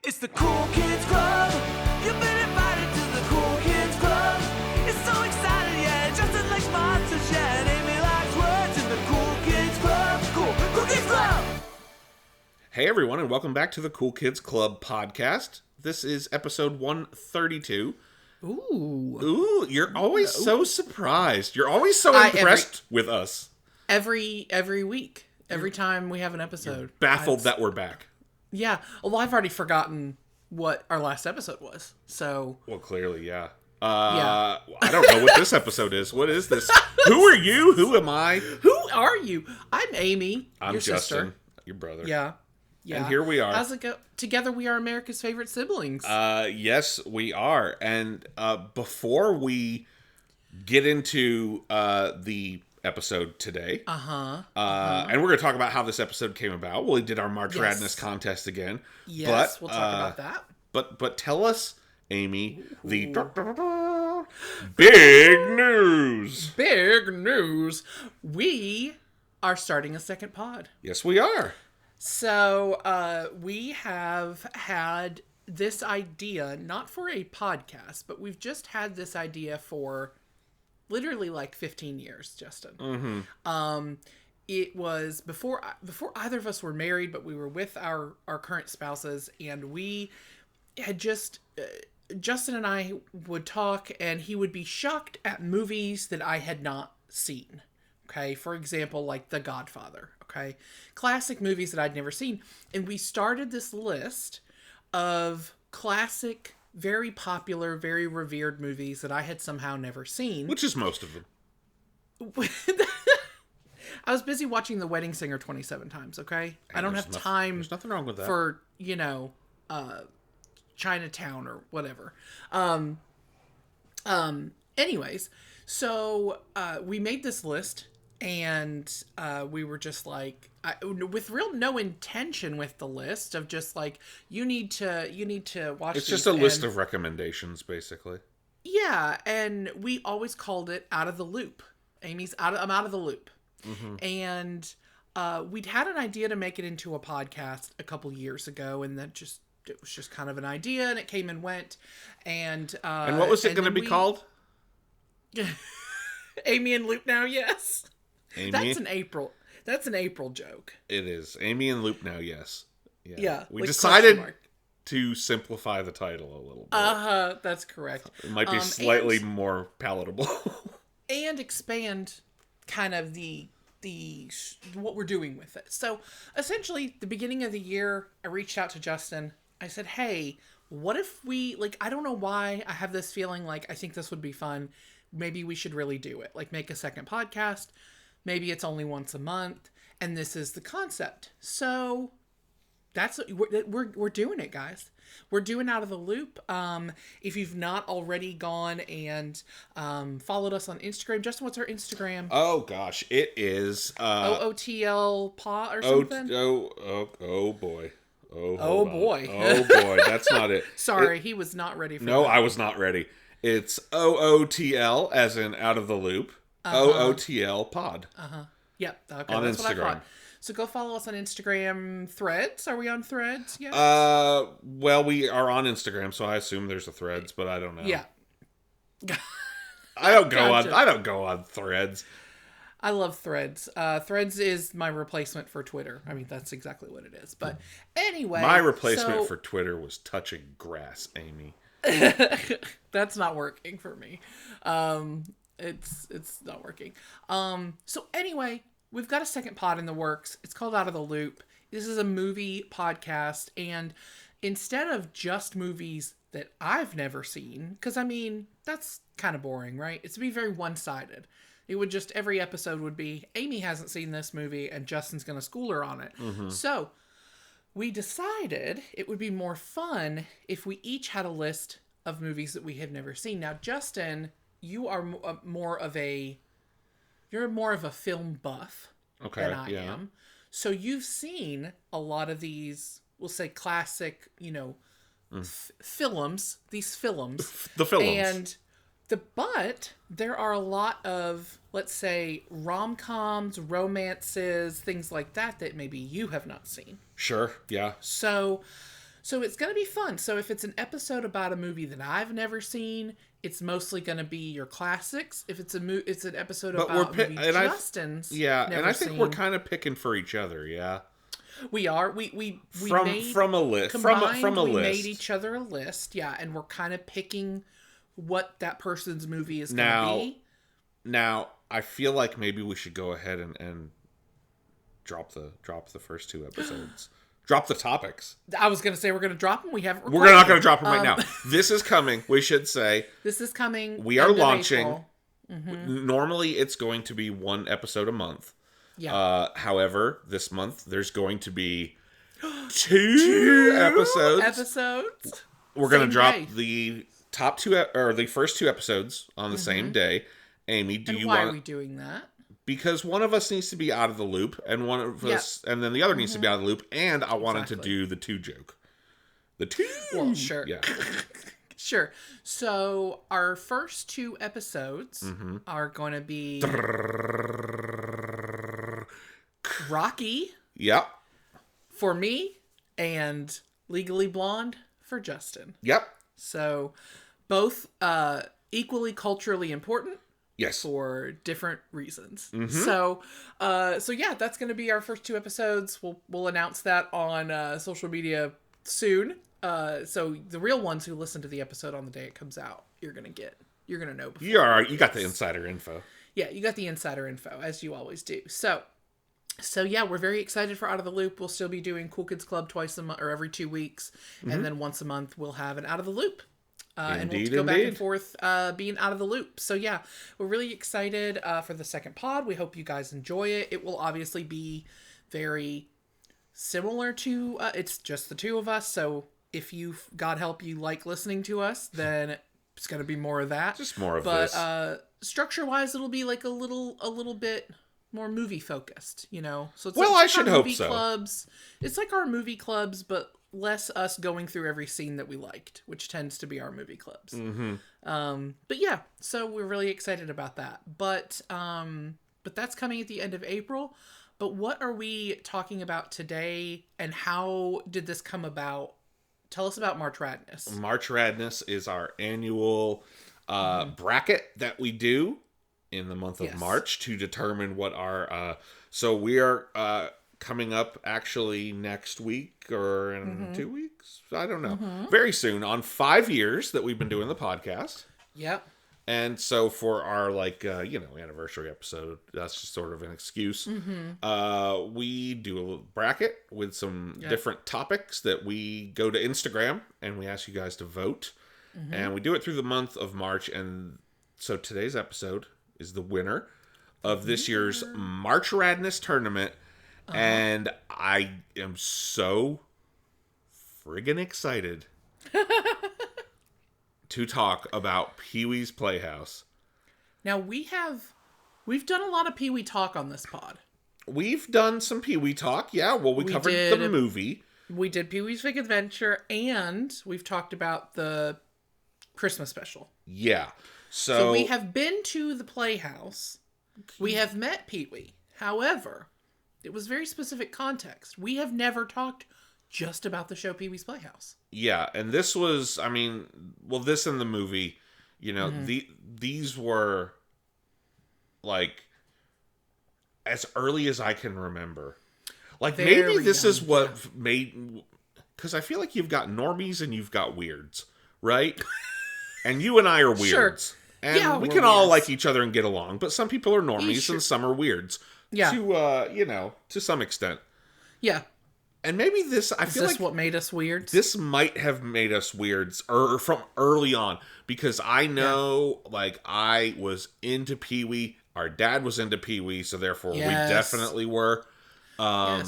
It's the Cool Kids Club. You've been invited to the Cool Kids Club. It's so exciting, yeah. Justin likes monsters, yeah. And Amy likes words in the Cool Kids Club. Cool Kids Club. Hey everyone, and welcome back to the Cool Kids Club podcast. This is episode 132. Ooh, you're always so surprised. You're always so impressed with us. Every week. Every time we have an episode. You're baffled that we're back. Yeah. Well, I've already forgotten what our last episode was. So. Well, clearly, yeah. I don't know what this episode is. What is this? Who are you? Who am I? Who are you? I'm Amy. I'm your Justin, sister. your brother. Yeah. And here we are. How's it go? Together we are America's favorite siblings. Yes, we are. And before we get into the episode today, and we're going to talk about how this episode came about. We did our March Radness contest again. Yes, we'll talk about that. But tell us, Amy, the big news. Big news. We are starting a second pod. Yes, we are. So, we have had this idea, not for a podcast, but we've just had this idea for literally like 15 years, Justin. Mm-hmm. It was before either of us were married, but we were with our current spouses, and we had just, Justin and I would talk, and he would be shocked at movies that I had not seen. Okay, for example, like The Godfather. Okay, classic movies that I'd never seen. And we started this list of classic, very popular, very revered movies that I had somehow never seen. Which is most of them. I was busy watching The Wedding Singer 27 times, okay? I don't have time there's nothing wrong with that. For, Chinatown or whatever. Anyways, so we made this list. And we were just like, with real no intention with the list of just like, you need to watch. It's just a list of recommendations, basically. Yeah, and we always called it Out of the Loop. I'm out of the loop. Mm-hmm. And we'd had an idea to make it into a podcast a couple years ago, and it was just kind of an idea, and it came and went. And what was it going to be called? Amy and Loop Now, yes. Amy? That's an April joke. It is. Amy and Loop Now, yes. Yeah. We decided to simplify the title a little bit. That's correct. It might be slightly more palatable. And expand kind of the what we're doing with it. So, essentially, the beginning of the year, I reached out to Justin. I said, hey, what if we, I don't know why I have this feeling like I think this would be fun. Maybe we should really do it. Make a second podcast. Maybe it's only once a month, and this is the concept. So that's we're doing it, guys. We're doing Out of the Loop. If you've not already gone and followed us on Instagram, Justin, what's our Instagram? Oh gosh, it is OOTL Pa or something. Oh boy. Oh boy. Oh boy, that's not it. Sorry, he was not ready for that. No, I was not ready. It's OOTL as in Out of the Loop. OOTL pod. Yep. Okay, on that's Instagram. What I thought. So go follow us on Instagram. Threads? Are we on Threads yet? Well, we are on Instagram, so I assume there's a Threads, but I don't know. Yeah. I don't go on Threads. I love Threads. Threads is my replacement for Twitter. I mean, that's exactly what it is. But anyway, my replacement for Twitter was touching grass, Amy. That's not working for me. It's not working. So anyway, we've got a second pod in the works. It's called Out of the Loop. This is a movie podcast, and instead of just movies that I've never seen, because I mean, that's kind of boring, right? It's to be very one-sided. It would just, every episode would be, Amy hasn't seen this movie, and Justin's going to school her on it. Mm-hmm. So we decided it would be more fun if we each had a list of movies that we have never seen. Now, Justin, you are more of a film buff than I am. So you've seen a lot of these, we'll say classic, films, these films. The films. But there are a lot of, let's say, rom-coms, romances, things like that maybe you have not seen. Sure, yeah. So So it's going to be fun. So if it's an episode about a movie that I've never seen, it's mostly going to be your classics. If it's it's an episode about a movie Justin's and I think we're seen. kind of picking for each other. Yeah, We are. We from a list. Combined, From a we list. made each other a list. Yeah, and we're kind of picking what that person's movie is going to be. Now, I feel like maybe we should go ahead and drop the first 2 episodes. Drop the topics. I was going to say we're going to drop them. We haven't. We're not going to drop them right now. This is coming. We should say. This is coming. We are launching. Normally, it's going to be 1 episode a month. Yeah. However, this month there's going to be 2 episodes. We're going to drop the top 2 or the first 2 episodes on the same day. Amy, why are we doing that? Because one of us needs to be out of the loop, and one of us, and then the other needs to be out of the loop, and I wanted to do the 2 joke. The 2. Well, sure. Yeah. Sure. So our first 2 episodes are going to be Rocky. Yep. For me, and Legally Blonde for Justin. Yep. So both equally culturally important. Yes. For different reasons. So yeah, that's going to be our first 2 episodes. We'll announce that on social media soon. So the real ones who listen to the episode on the day it comes out, you're going to know before. You got the insider info. Yeah, you got the insider info, as you always do. So yeah, we're very excited for Out of the Loop. We'll still be doing Cool Kids Club twice a month or every 2 weeks, and then once a month we'll have an Out of the Loop. And we'll go back and forth being out of the loop. So yeah, we're really excited for the second pod. We hope you guys enjoy it. It will obviously be very similar to, it's just the 2 of us. So if you, God help you, like listening to us, then it's going to be more of that. Just more of this. But structure-wise, it'll be like a little bit more movie focused, you know? So it's I should hope so. Clubs. It's like our movie clubs, but less us going through every scene that we liked, which tends to be our movie clubs. But yeah, so we're really excited about that. But that's coming at the end of April. But what are we talking about today, and how did this come about? Tell us about March Radness. March Radness is our annual bracket that we do in the month of March to determine what our... so we are... coming up actually next week or in 2 weeks. I don't know. Very soon on 5 years that we've been doing the podcast. Yep. And so for our anniversary episode, that's just sort of an excuse. We do a bracket with some different topics that we go to Instagram and we ask you guys to vote. And we do it through the month of March. And so today's episode is the winner of this year's March Radness tournament. And I am so friggin' excited to talk about Pee-wee's Playhouse. Now we've done a lot of Pee-wee talk on this pod. We've done some Pee-wee talk, yeah. Well, we covered the movie. We did Pee-wee's Big Adventure, and we've talked about the Christmas special. Yeah. So we have been to the Playhouse. We have met Pee-wee. However... it was very specific context. We have never talked just about the show Pee-wee's Playhouse. Yeah, and this was, this in the movie, these were, like, as early as I can remember. Like, very maybe this is what made... because I feel like you've got normies and you've got weirds, right? And you and I are weirds. Sure. And we can all like each other and get along, but some people are normies and some are weirds. Yeah. To some extent. Yeah. And maybe this, I feel like... is this what made us weird? This might have made us weirds from early on. Because I know, I was into Pee-wee. Our dad was into Pee-wee, so therefore we definitely were. Our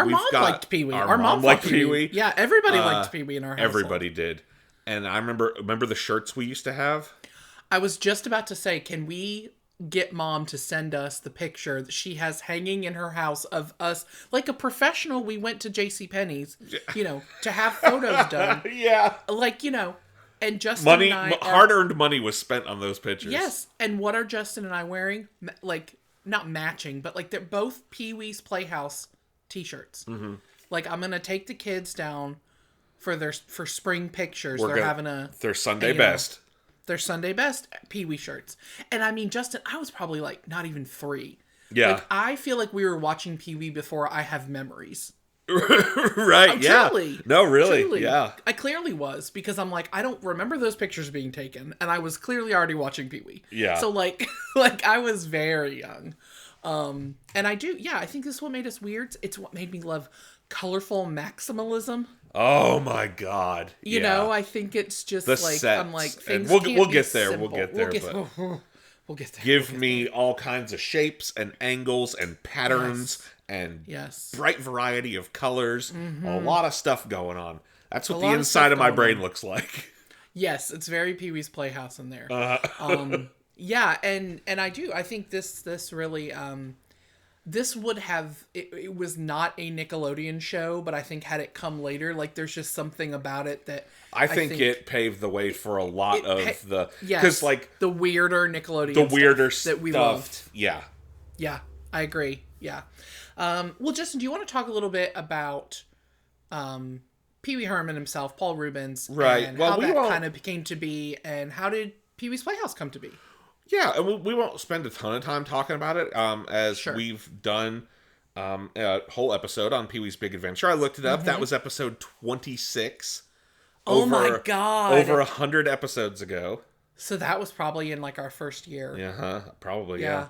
mom liked Pee-wee. Our mom liked Pee-wee. Yeah, everybody liked Pee-wee in our household. Everybody did. And I remember the shirts we used to have? I was just about to say, can we... get Mom to send us the picture that she has hanging in her house of us, like a professional. We went to JCPenney's, to have photos done. Yeah. And Justin and I... hard-earned money was spent on those pictures. Yes. And what are Justin and I wearing? Not matching, but, they're both Pee-wee's Playhouse t-shirts. I'm going to take the kids down for spring pictures. We're They're gonna- having their Sunday you know, best. their Sunday best Pee-wee shirts. And I mean, Justin, I was probably like not even 3. Yeah. Like, I feel like we were watching Pee-wee before I have memories. Right, yeah. Truly. No, really, Truly. yeah. I clearly was, because I'm like, I don't remember those pictures being taken, and I was clearly already watching Pee-wee. Yeah. So, like, like I was very young. And I think this is what made us weird. It's what made me love colorful maximalism. Oh my God. You know, I think it's just The like, sets. I'm like, And things we'll can't get be there, simple. we'll get there, We'll get there. Give me all kinds of shapes and angles and patterns and Yes. bright variety of colors. A lot of stuff going on. That's what the lot of inside stuff of my going brain on. looks like. Yes, it's very Pee-wee's Playhouse in there. Yeah, and I think this really this would have it was not a Nickelodeon show, but I think had it come later, like there's just something about it that I think it paved the way for a lot of the because like the weirder Nickelodeon stuff that we loved. Yeah. Yeah, I agree. Yeah. Well, Justin, do you want to talk a little bit about Pee-wee Herman himself, Paul Reubens, Right. and Well, how we that won't- kind of came to be, and how did Pee-wee's Playhouse come to be? Yeah, and we won't spend a ton of time talking about it, as Sure. we've done a whole episode on Pee-wee's Big Adventure. I looked it up. That was episode 26. Oh my God. Over 100 episodes ago. So that was probably in like our first year. Yeah, probably, yeah.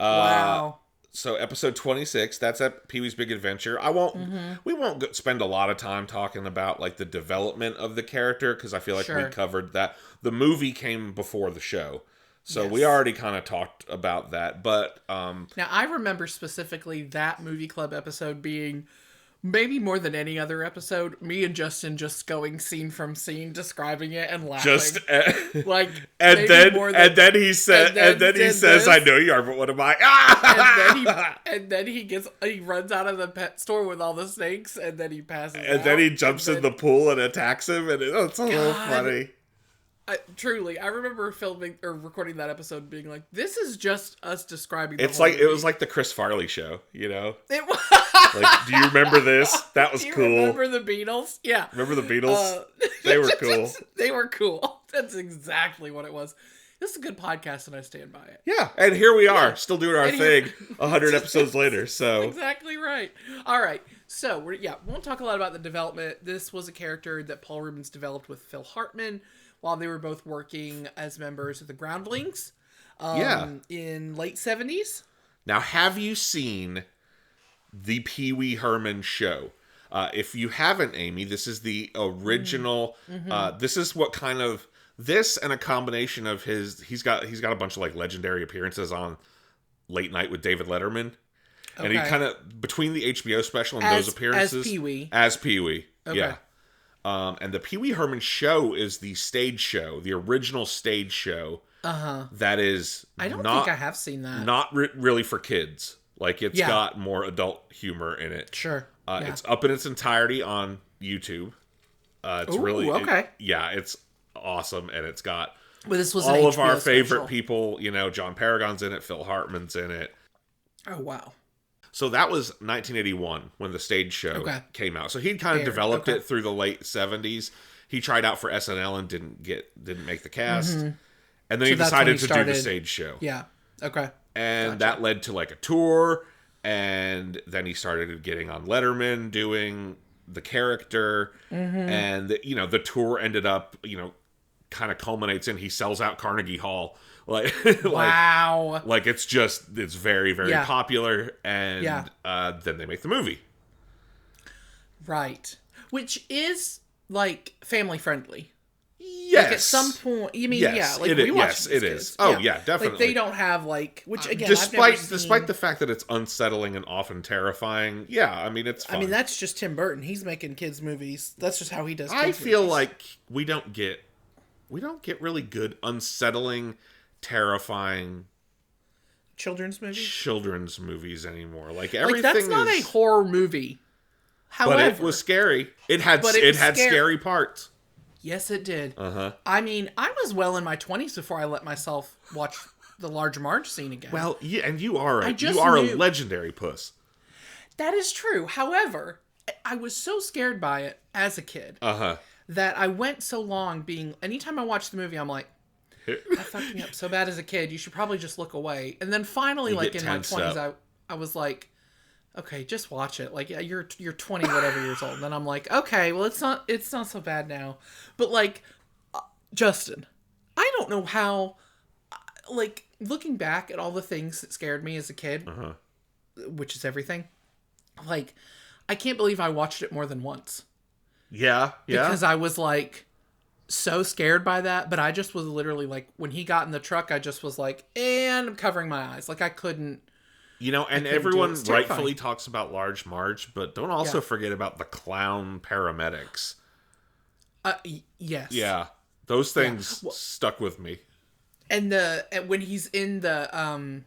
Wow. So episode 26, that's at Pee-wee's Big Adventure. We won't spend a lot of time talking about like the development of the character, because I feel like we Sure. covered that. The movie came before the show. So Yes. we already kind of talked about that, but Now, I remember specifically that movie club episode being, maybe more than any other episode, me and Justin just going scene from scene, describing it and laughing. just like, and maybe then more than- and then he said and then he did says, this. "I know you are, but what am I?" and then he runs out of the pet store with all the snakes, and then he passes And out, then he jumps in the pool and attacks him, and it's a little God. funny. Truly, I remember filming or recording that episode being like, this is just us describing the It's whole like it was movie. like the Chris Farley show, you know? It was. Like, do you remember this? That was Do you cool. remember the Beatles? Yeah. Remember the Beatles? They were cool. They were cool. That's exactly what it was. This is a good podcast, and I stand by it. Yeah, and here we are, still doing our And here- thing 100 episodes later. So Exactly right. All right. So, we won't talk a lot about the development. This was a character that Paul Reubens developed with Phil Hartman while they were both working as members of the Groundlings in late 70s. now, have you seen the Pee Wee Herman show? If you haven't, Amy, this is the original. This is what kind of this and a combination of his. He's got a bunch of like legendary appearances on Late Night with David Letterman, and he Okay. kind of between the HBO special and As- those appearances as Pee-wee. As Pee-wee, Okay. yeah. And the Pee Wee Herman show is the stage show, the original stage show. That is. I don't not, think I have seen that. Not really for kids. Like it's Yeah. got more adult humor in it. Sure. Yeah. It's up in its entirety on YouTube. It's Ooh, really okay. it's awesome, and it's got But this was an all of our HBO favorite special. people. You know, John Paragon's in it, Phil Hartman's in it. Oh, wow. So that was 1981 when the stage show Okay. came out. So he'd kind of Fair. developed Okay. it through the late 70s. He tried out for SNL and didn't make the cast, and then he So that's when decided he to do started- the stage show. Yeah. Okay. And that led to like a tour, and then he started getting on Letterman doing the character, and the tour ended up kind of culminates in he sells out Carnegie Hall, like Wow. like it's very, very Yeah. popular, and Yeah. then they make the movie. Right. Which is like family friendly. Yes, Like at some point, you mean, Yes, yeah, like it we is. watch Yes, these it kids. is. Oh, yeah, definitely. Like they don't have like, which again, I've never despite seen. the fact that it's unsettling and often terrifying. Yeah, I mean it's fun. I mean, that's just Tim Burton. He's making kids movies. That's just how he does. I kids feel movies. like we don't get really good, unsettling, terrifying children's movies. children's movies anymore. Like Like everything that's not is, a horror movie. However, but it was scary. It had But it was scary parts. yes, it did. Uh-huh. I mean, I was well in my 20s before I let myself watch the Large Marge scene again. Well, yeah, and you are a just a knew- legendary puss. That is true. However, I was so scared by it. as a kid Uh-huh. that I went so long being, anytime I watch the movie, I'm like, that fucked me up so bad as a kid. You should probably just look away. And then finally, You like get in my tensed 20s, up. I was like, okay, just watch it. Like, yeah, you're 20 whatever years old. And then I'm like, okay, well, it's not so bad now. But like, Justin, I don't know how, like, looking back at all the things that scared me as a kid, which is everything, like, I can't believe I watched it more than once. Yeah. Because I was like so scared by that, but I just was literally like, when he got in the truck, I just was like, and I'm covering my eyes. Like, I couldn't. You know, and everyone rightfully talks about Large Marge, but don't also forget about the clown paramedics. Yes. Yeah. Those things stuck with me. And when he's in the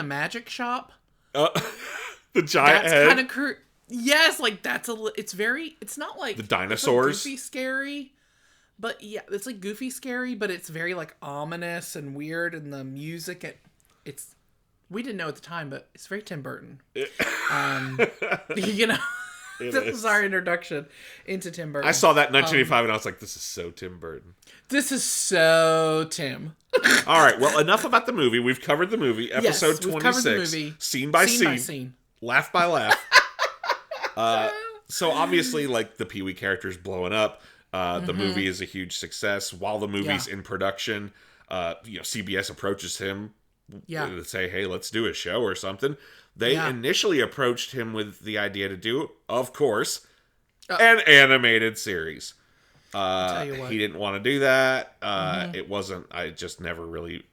magic shop, the giant that's head. kind of yes, like it's not like the dinosaurs. It's like goofy scary, but yeah, it's like goofy scary, but it's very like ominous and weird, and the music it's we didn't know at the time, but it's very Tim Burton. You know, this was our introduction into Tim Burton. I saw that in 1985 and I was like, this is so Tim Burton. This is so Tim. All right, well, enough about the movie. We've covered the movie. Episode 26. Movie, scene by scene. Laugh by laugh. So obviously, like, the Pee-wee character's blowing up. The movie is a huge success. While the movie's in production, CBS approaches him to say, hey, let's do a show or something. They initially approached him with the idea to do, of course, an animated series. He didn't want to do that. It wasn't. I just never really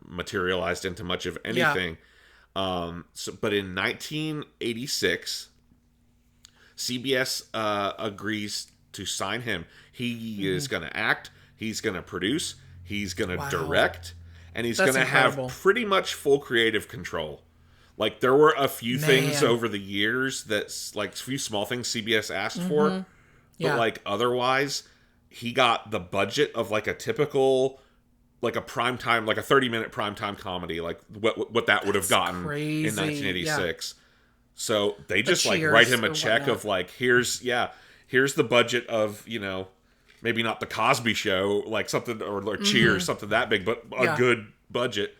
materialized into much of anything. But in 1986, CBS agrees to sign him. He is going to act. He's going to produce. He's going to direct, and he's going to have pretty much full creative control. Like, there were a few things over the years that's like a few small things CBS asked for, but like otherwise, he got the budget of like a typical, like a primetime, like a 30-minute primetime comedy, like what that would have gotten in 1986. So they just like write him a check of like, here's the budget of, maybe not the Cosby Show, like something, or Cheers, something that big, but a good budget.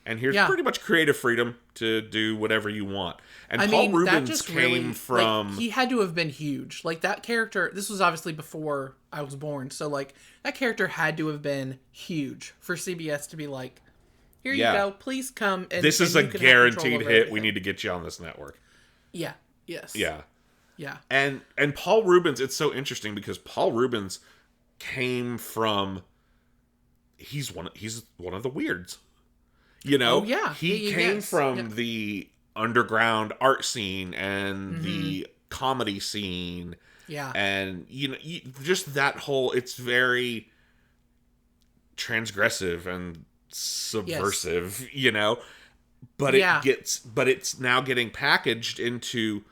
And here's pretty much creative freedom to do whatever you want. And Paul Reubens came from... Like, he had to have been huge. Like, that character... This was obviously before I was born. So, like, that character had to have been huge for CBS to be like, here you go, please come. And this is a guaranteed hit. We need to get you on this network. Yeah. Yes. Yeah. Yeah. And Paul Reubens, it's so interesting because Paul Reubens came from... He's one of the weirds. He came from the underground art scene and the comedy scene. Yeah. And, just that whole, it's very transgressive and subversive, but but it's now getting packaged into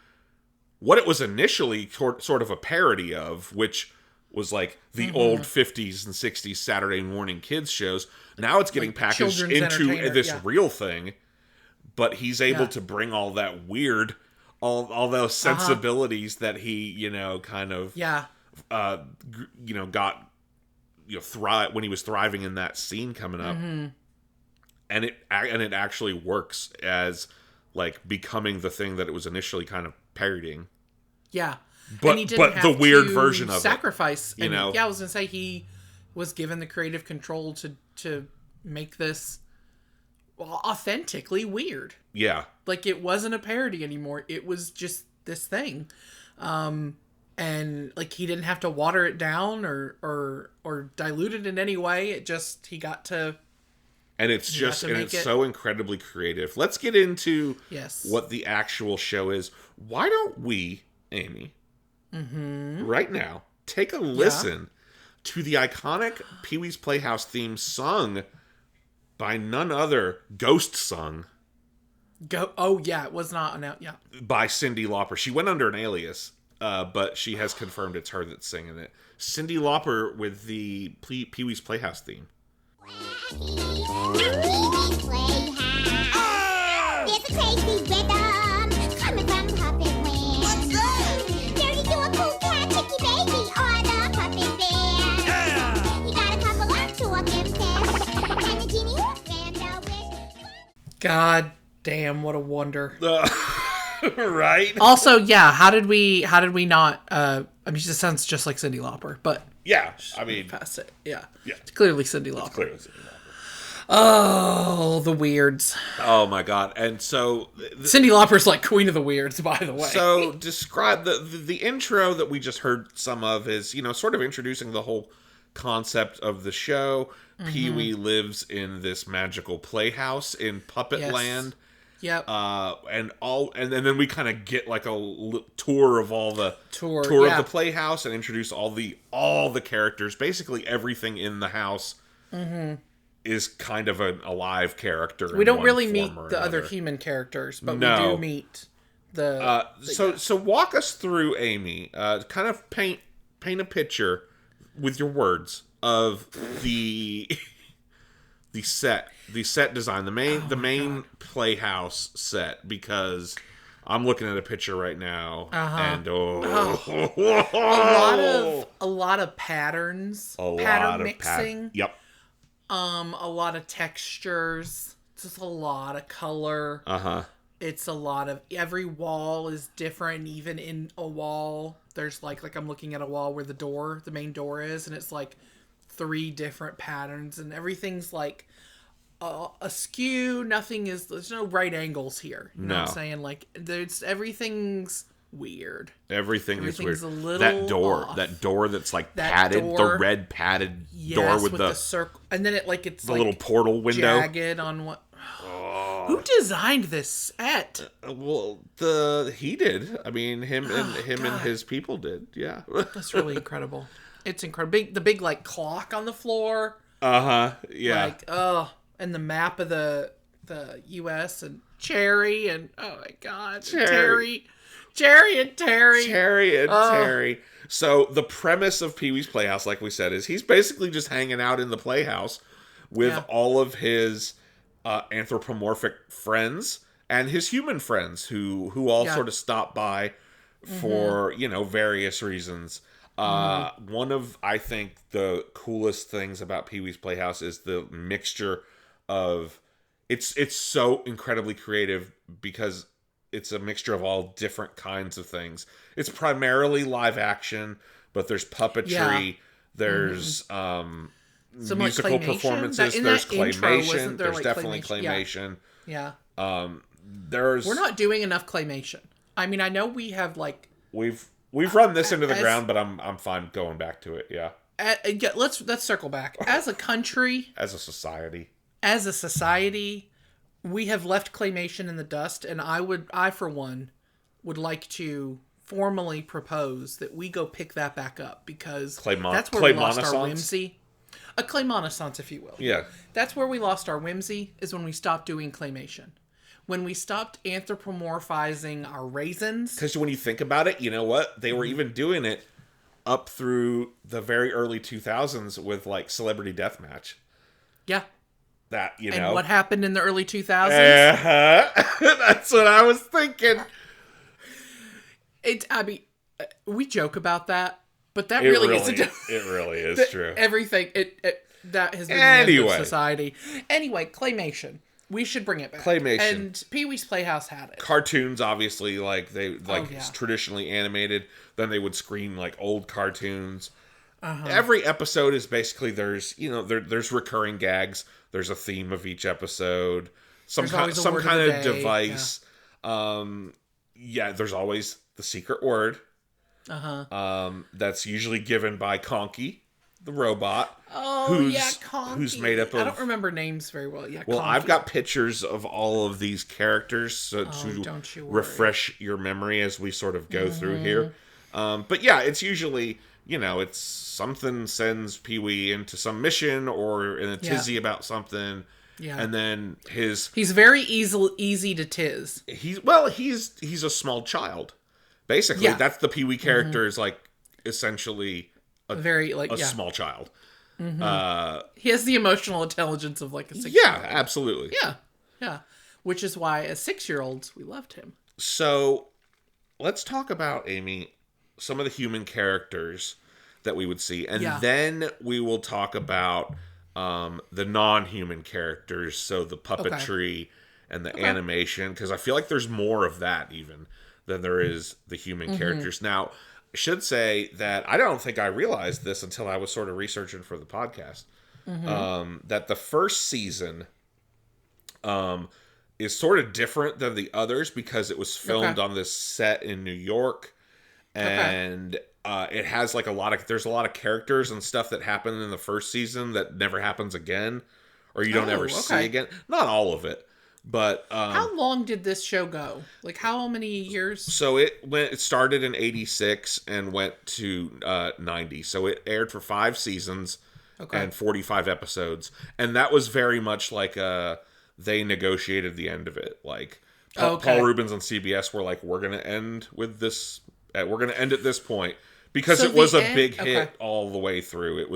what it was initially sort of a parody of, which was like the old 50s and 60s Saturday morning kids shows. Now it's getting like packaged into this real thing, but he's able to bring all that weird, all those sensibilities that he, kind of, got, thrive when he was thriving in that scene coming up, and it actually works as like becoming the thing that it was initially kind of parodying. Yeah. But the weird version of sacrifice, I was gonna say he was given the creative control to make this authentically weird. Yeah, like it wasn't a parody anymore. It was just this thing, and like he didn't have to water it down or dilute it in any way. It just he got to. And it's so incredibly creative. Let's get into what the actual show is. Why don't we, Amy? Right now, take a listen to the iconic Pee-wee's Playhouse theme sung by none other, Ghost Sung. It was not an by Cyndi Lauper. She went under an alias, but she has confirmed it's her that's singing it. Cyndi Lauper with the Pee-wee's Playhouse theme. Pee-wee's Playhouse. There's a crazy rhythm coming from Puppetland. What's that? There you do a cool cat, chicky bacon. God damn, what a wonder. Right? Also, yeah, how did we not I mean, she sounds just like Cyndi Lauper, but Yeah, I mean, past it. Yeah. Yeah. It's clearly Cyndi Lauper. clearly. Oh, the weirds. Oh my god! And so, Cyndi Lauper's like queen of the weirds, by the way. so describe the intro that we just heard. Some of is sort of introducing the whole concept of the show. Pee-wee lives in this magical playhouse in Puppetland. Yep. And then we kind of get like a tour of all the Tour, of yeah. the playhouse and introduce all the characters. Basically, everything in the house is kind of an alive character. We don't really meet the other human characters, but we do meet the. So walk us through, Amy. Kind of paint a picture with your words of the set design, the main Playhouse set, because I'm looking at a picture right now, and a lot of patterns, mixing. Yep. A lot of textures, just a lot of color. It's a lot of, every wall is different. Even in a wall, there's like I'm looking at a wall where the main door is, and it's like 3 different patterns, and everything's like askew. There's no right angles here. You know what I'm saying? Like, everything's weird. Everything's weird. A little that door that's like padded, the red padded door with the circle, and then it's the like little portal window. Jagged on what? Who designed this set? Well, he did. I mean, him and his people did. Yeah, that's really incredible. It's incredible. The big like clock on the floor. Yeah. Like, and the map of the U.S. and Cherry and oh my God, Cherry and Terry. So the premise of Pee-wee's Playhouse, like we said, is he's basically just hanging out in the playhouse with all of his anthropomorphic friends and his human friends who all sort of stop by for various reasons. One of, I think, the coolest things about Pee-wee's Playhouse is the mixture of it's so incredibly creative because it's a mixture of all different kinds of things. It's primarily live action, but there's puppetry, there's musical performances, there's claymation, there's definitely claymation. Yeah. There's We're not doing enough claymation. I mean, I know we have like we've run this into the ground, but I'm fine going back to it. Yeah. Let's circle back. As a country, as a society, we have left claymation in the dust, and I for one would like to formally propose that we go pick that back up, because that's where we lost our whimsy. A claymonaissance, if you will. Yeah. That's where we lost our whimsy, is when we stopped doing claymation. When we stopped anthropomorphizing our raisins. Because when you think about it, you know what? They were even doing it up through the very early 2000s with, like, Celebrity Deathmatch. Yeah. That, And what happened in the early 2000s? That's what I was thinking. I mean, we joke about that, but that really isn't. It really is true. Everything, that has been the end of society. Anyway, claymation. We should bring it back. Claymation. And Pee-wee's Playhouse had it. Cartoons, obviously, traditionally animated. Then they would screen, like, old cartoons. Every episode is basically, there's recurring gags. There's a theme of each episode. Some kind of device. Yeah. There's always the secret word. That's usually given by Conky, the robot. Conky. Who's made up of... I don't remember names very well. Yeah, well, Conky. I've got pictures of all of these characters to refresh your memory as we sort of go through here. But yeah, it's usually, it's something sends Pee-wee into some mission or in a tizzy about something. Yeah. And then he's very easy to tiz. He's a small child. Basically, that's the Pee-wee character is like essentially a small child. He has the emotional intelligence of like a 6-year-old. Yeah, absolutely. Yeah. Which is why as 6-year-olds we loved him. So let's talk about, Amy, some of the human characters that we would see, and then we will talk about the non-human characters, so the puppetry and the animation, because I feel like there's more of that even than there is the human characters. Now, I should say that I don't think I realized this until I was sort of researching for the podcast, that the first season is sort of different than the others because it was filmed on this set in New York, and it has like there's a lot of characters and stuff that happened in the first season that never happens again, or you don't ever see again. Not all of it, but how long did this show go? Like how many years? So it started in 86 and went to 90. So it aired for 5 seasons and 45 episodes, and that was very much like they negotiated the end of it. Like Paul Rubens on CBS were like, we're gonna end with this. We're gonna end at this point. Because it was a big hit all the way through.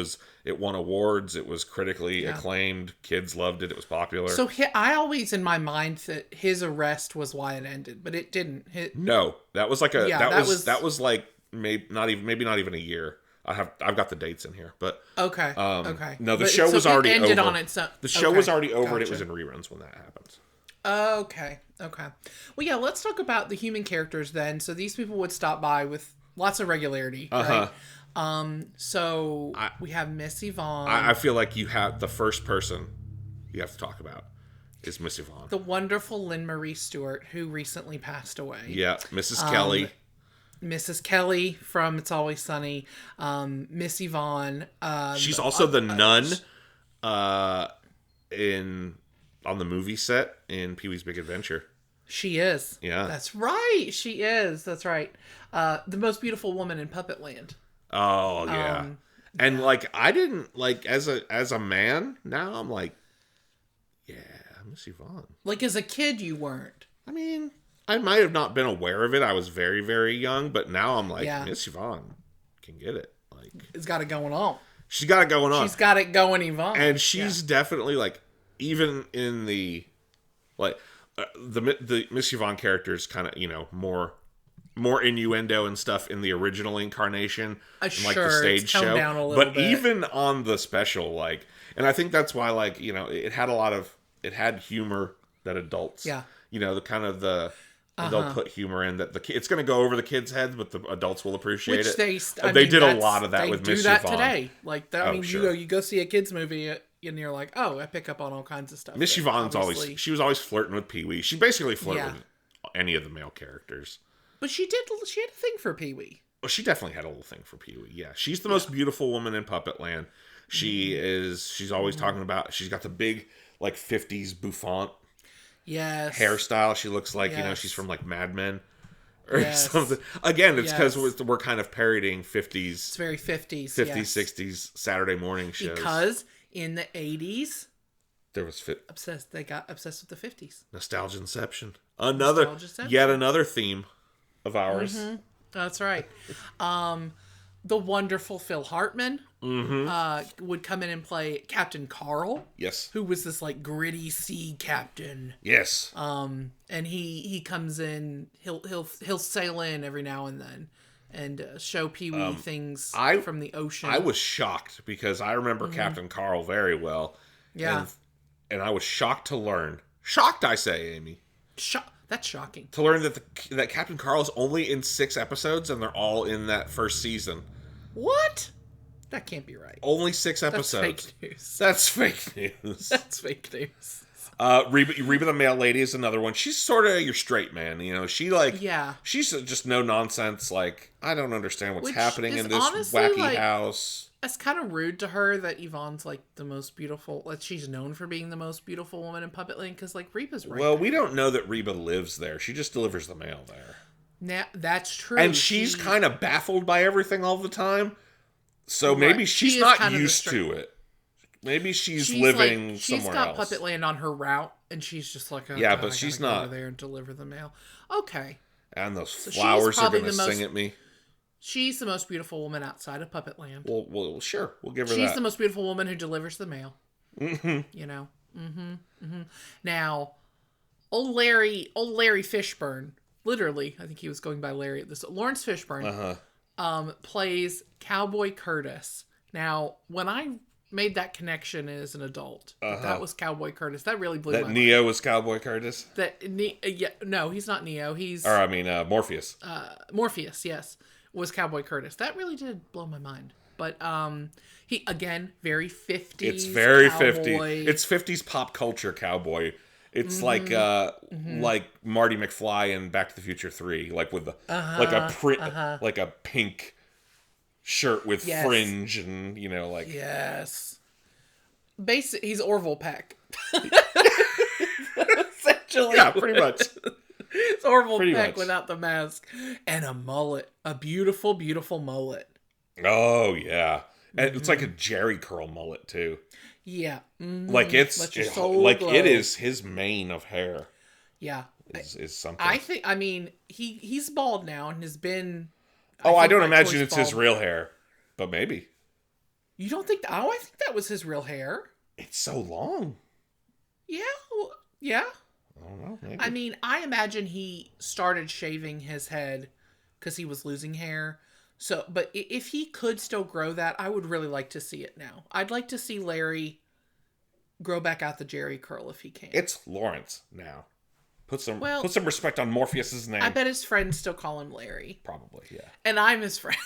It won awards. It was critically acclaimed. Kids loved it. It was popular. So I always in my mind that his arrest was why it ended, but it didn't. No, that was like that was like maybe not even a year. I've got the dates in here, but okay. No, the show was already over. The show was already over, and it was in reruns when that happened. Okay. Well, yeah. Let's talk about the human characters then. So these people would stop by with lots of regularity, right? So we have Miss Yvonne. I feel like you have the first person you have to talk about is Miss Yvonne, the wonderful Lynn Marie Stewart, who recently passed away. Yeah, Mrs. Kelly. Mrs. Kelly from It's Always Sunny. Miss Yvonne. She's also the nun on the movie set in Pee-wee's Big Adventure. She is. Yeah. That's right. She is. That's right. The most beautiful woman in Puppetland. Oh, yeah. And, like, I didn't, like, as a man, now I'm like, yeah, Miss Yvonne. Like, as a kid, you weren't. I mean, I might have not been aware of it. I was very, very young, but now I'm like, Miss Yvonne can get it. Like, it's got it going on. She's got it going on. She's got it going, Yvonne. And she's definitely, like, even in the, like, the Miss Yvonne character is kind of, you know, more innuendo and stuff in the original incarnation, like the stage show. Down a little but bit. Even on the special, like, and I think that's why, like, you know, it had humor that adults, you know, the kind of they'll put humor in that it's going to go over the kids' heads, but the adults will appreciate it. They did a lot of that with Miss Yvonne. They do that today. Like, that, I mean, sure. you go see a kids movie and you're like, oh, I pick up on all kinds of stuff. Miss Yvonne's she was always flirting with Pee-wee. She basically flirted with any of the male characters. But she had a thing for Pee-wee. Well, she definitely had a little thing for Pee-wee. Yeah, she's the most beautiful woman in Puppetland. She's always talking about, she's got the big, like, 50s bouffant hairstyle. She looks like, you know, she's from, like, Mad Men or something. Again, it's because we're kind of parodying 50s. It's very 50s. 60s Saturday morning shows. Because in the 80s, there was they got obsessed with the 50s. Nostalgia Inception. Yet another theme of ours. Mm-hmm. That's right. The wonderful Phil Hartman would come in and play Captain Carl. Yes. Who was this, like, gritty sea captain. Yes. And he comes in. He'll sail in every now and then and show Pee-wee things from the ocean. I was shocked because I remember Captain Carl very well. Yeah. And I was shocked to learn. Shocked, I say, Amy. That's shocking. To learn that Captain Carl is only in 6 episodes and they're all in that first season. What? That can't be right. Only 6 episodes. That's fake news. That's fake news. Reba the Mail Lady is another one. She's sort of your straight man. You know, she's just no nonsense. Like, I don't understand what's happening in this wacky house. It's kind of rude to her that Yvonne's, like, the most beautiful. Like, she's known for being the most beautiful woman in Puppetland because, like, Reba's right. Well, we don't know that Reba lives there. She just delivers the mail there. Now, that's true. And she's kind of baffled by everything all the time. So maybe she's not used to it. Maybe she's living somewhere else. She's got Puppetland on her route, and she's just like, but she's not go over there and deliver the mail. Okay. And those flowers are going to sing at me. She's the most beautiful woman outside of Puppetland. Well, sure. We'll give her that. She's the most beautiful woman who delivers the mail. Mm-hmm. You know? Mm-hmm. Mm-hmm. Now, old Larry Fishburne, literally, I think he was going by Larry at this. Lawrence Fishburne plays Cowboy Curtis. Now, when I made that connection as an adult. That was Cowboy Curtis. That really blew my That mind. Neo was Cowboy Curtis? No, he's not Neo. He's Or, I mean, Morpheus. Morpheus, yes, was Cowboy Curtis. That really did blow my mind. But he, again, very 50s. It's very cowboy. 50s. It's 50s pop culture cowboy. It's like Marty McFly in Back to the Future 3, like with like a pink shirt with fringe and like Yes. He's Orville Peck. Essentially. yeah, pretty much. It's Orville Pretty Peck much. without the mask. And a mullet. A beautiful, beautiful mullet. Oh yeah, and it's like a Jerry curl mullet too. Yeah. Mm-hmm. Like Let your soul like glow. it is his mane of hair. Yeah. Is something. I mean, he's bald now and has been. I don't think imagine rightfully it's his bald. real hair, but maybe You don't think? I think that was his real hair. it's so long. Yeah. Yeah. I don't know. Maybe. I mean, I imagine he started shaving his head because he was losing hair. So, but if he could still grow that, I would really like to see it now. I'd like to see Larry grow back out the Jerry curl if he can. It's Lawrence now. Put some Well, put some respect on Morpheus's name. I bet his friends still call him Larry. Probably, yeah. And I'm his friend.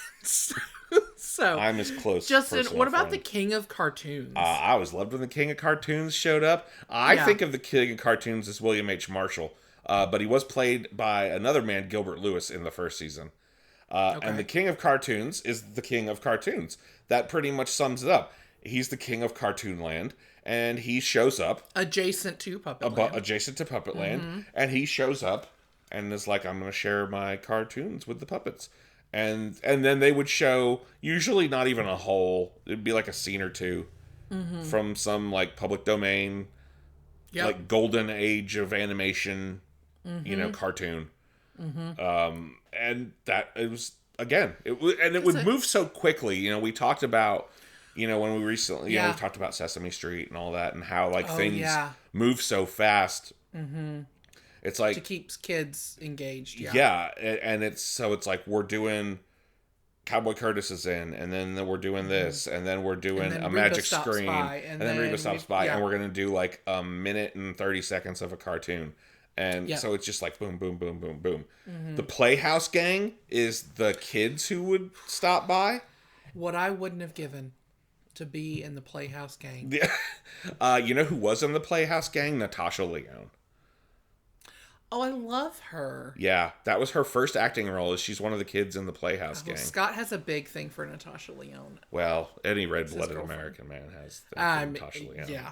So, I'm as close. Justin, personal what about the friend. King of Cartoons? I always loved when the King of Cartoons showed up. I Yeah. think of the King of Cartoons as William H. Marshall, but he was played by another man, Gilbert Lewis, in the first season. And the King of Cartoons is the King of Cartoons. That pretty much sums it up. He's the King of Cartoonland, and he shows up Adjacent to Puppetland. adjacent to Puppetland, and he shows up and is like, I'm going to share my cartoons with the puppets. And then they would show, usually not even a whole, it'd be like a scene or two from some like public domain, Yep. like golden age of animation, cartoon. And that, it was, again, it would move so quickly. We talked about, when we recently, we talked about Sesame Street and all that, and how like things move so fast. It's like to keep kids engaged. yeah, and it's like we're doing Cowboy Curtis is in, and then we're doing this, and then we're doing then a Reba magic stops screen, by, and then Reba stops by, yeah. and we're gonna do like a minute and 30 seconds of a cartoon. And Yeah. so it's just like boom, boom, boom, boom, boom. The Playhouse gang is the kids who would stop by. What I wouldn't have given to be in the Playhouse gang. You know who was in the Playhouse gang? Natasha Lyonne. Oh, I love her. Yeah, that was her first acting role. Is she's one of the kids in the Playhouse gang. Scott has a big thing for Natasha Lyonne. Well, any red-blooded girlfriend. American man has Natasha Lyonne.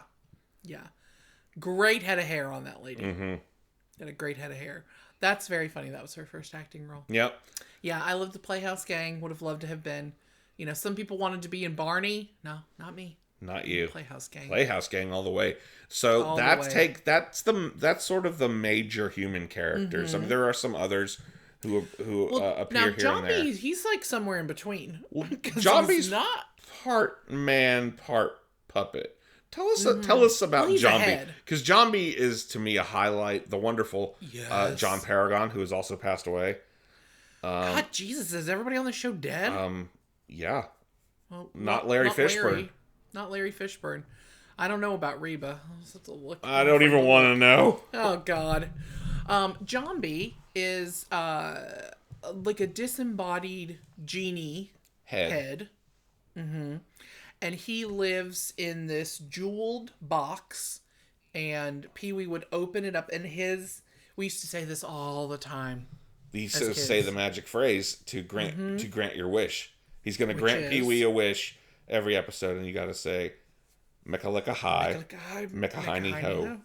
Yeah. Great head of hair on that lady. Got a great head of hair. That's very funny. That was her first acting role. Yep. Yeah, I love the Playhouse gang. Would have loved to have been. Some people wanted to be in Barney. No, not me. Not you. Playhouse gang. Playhouse gang all the way. So All the way. that's sort of the major human characters. I mean, there are some others who appear now, here and there. Jambi, he's like somewhere in between. 'Cause Jambi's he's not. part man, part puppet. Tell us about Well, he's a Jambi, head. because Jambi is to me a highlight. The wonderful Yes. John Paragon, who has also passed away. God, Jesus, is everybody on the show dead? Yeah, Well, not Larry Fishburne. Not Larry Fishburne. I don't know about Reba. I'll just have to look. I don't even want to know. Oh God, Jambi is like a disembodied genie head. And he lives in this jeweled box, and Pee-wee would open it up, and we used to say this all the time. He as says, say kids. the magic phrase to grant your wish. He's going to grant is- Pee-wee a wish every episode, and you got to say, Mecca hi, Mecca hiney ho.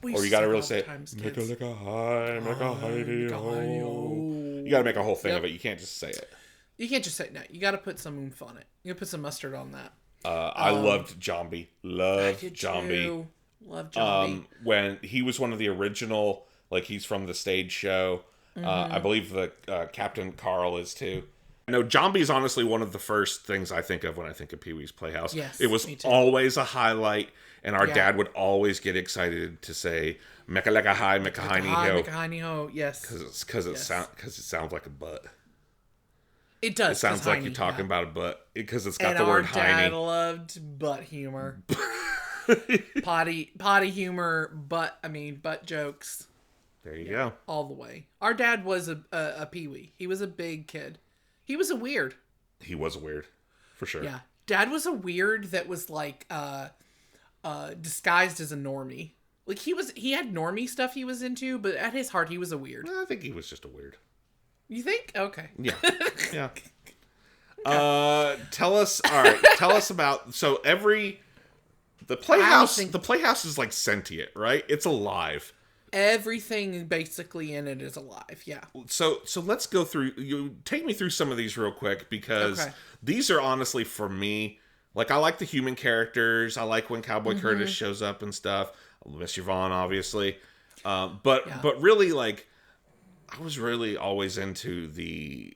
Or you got to really say, Mecca hi, Mecca hiney ho. You got to make a whole thing of it. You can't just say it. You can't just say no. You got to put some oomph on it. You got to put some mustard on that. I loved Jambi. Loved Did Jambi. you? Love Jambi. When he was one of the original, like he's from the stage show. I believe the Captain Carl is too. No, Jambi is honestly one of the first things I think of when I think of Pee-wee's Playhouse. Yes, it was me too. always a highlight, and our Yeah. dad would always get excited to say "Mecca lecca hi, Mecca hiney Hi, ho," Mecca Hiney Ho. Yes. because it sounds like a butt. It does. It sounds like Heiny, you're talking about a butt because it's got and the word our dad Heiny. loved butt humor. potty humor, butt jokes. There you go. All the way. Our dad was a peewee. He was a big kid. He was a weird. He was weird, for sure. Yeah. Dad was a weird that was like disguised as a normie. Like he had normie stuff he was into, but at his heart he was a weird. I think he was just a weird. You think? Okay. Yeah. Yeah. Tell us about the Playhouse is like sentient, right? It's alive. Everything basically in it is alive. Yeah. So let's go through. You take me through some of these real quick because these are honestly for me. Like I like the human characters. I like when Cowboy Curtis shows up and stuff. I miss Yvonne, obviously. But really, like I was really always into the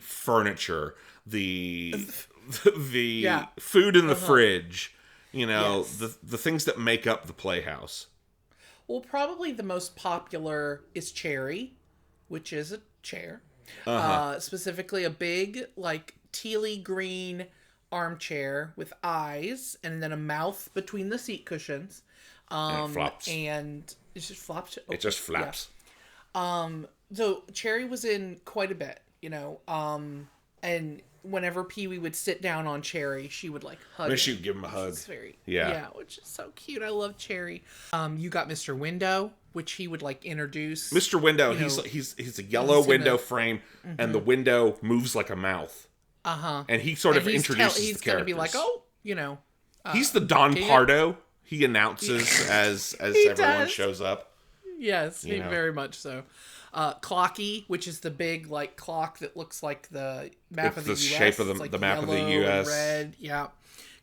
furniture, the food in the fridge. You know, the things that make up the Playhouse. Well, probably the most popular is Cherry, which is a chair. Specifically a big, like, tealy green armchair with eyes and then a mouth between the seat cushions. And it flops. And it just flops. It just flaps. Yeah. So Cherry was in quite a bit, and whenever Pee-wee would sit down on Cherry, she would like hug him. She would give him a hug. Yeah, which is so cute. I love Cherry. You got Mr. Window, which he would like introduce. Mr. Window, he's a yellow window frame, and the window moves like a mouth. And he sort of introduces the characters. He's gonna be like, he's the Don Pardo. He announces as everyone shows up. Yes, very much so. Clocky, which is the big like clock that looks like the map of the U.S. Shape of the map of the U.S. Red, yeah.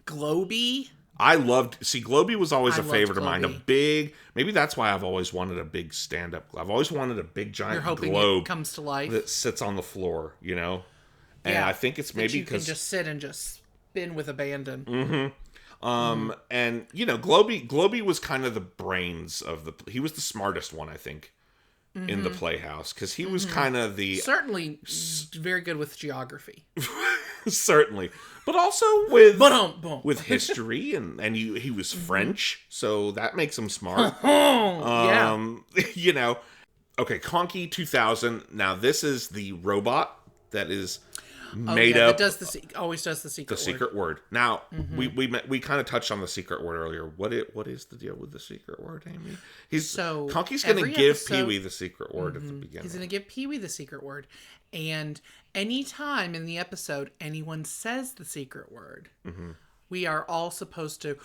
Globy. Globy was always a favorite of mine. Maybe that's why I've always wanted a big stand-up. I've always wanted a big giant globe it comes to life that sits on the floor, And I think it's maybe because you can just sit and just spin with abandon. And Globy was kind of the brains of he was the smartest one, I think. In the Playhouse, because he was kind of the certainly very good with geography, certainly, but also with history and he was French, so that makes him smart. Okay, Conky 2000. Now this is the robot that is made up. That always does the secret word. Now we kind of touched on the secret word earlier. What is the deal with the secret word, Amy? Conky's going to give Pee-wee the secret word at the beginning. He's going to give Pee-wee the secret word, and anytime in the episode anyone says the secret word, we are all supposed to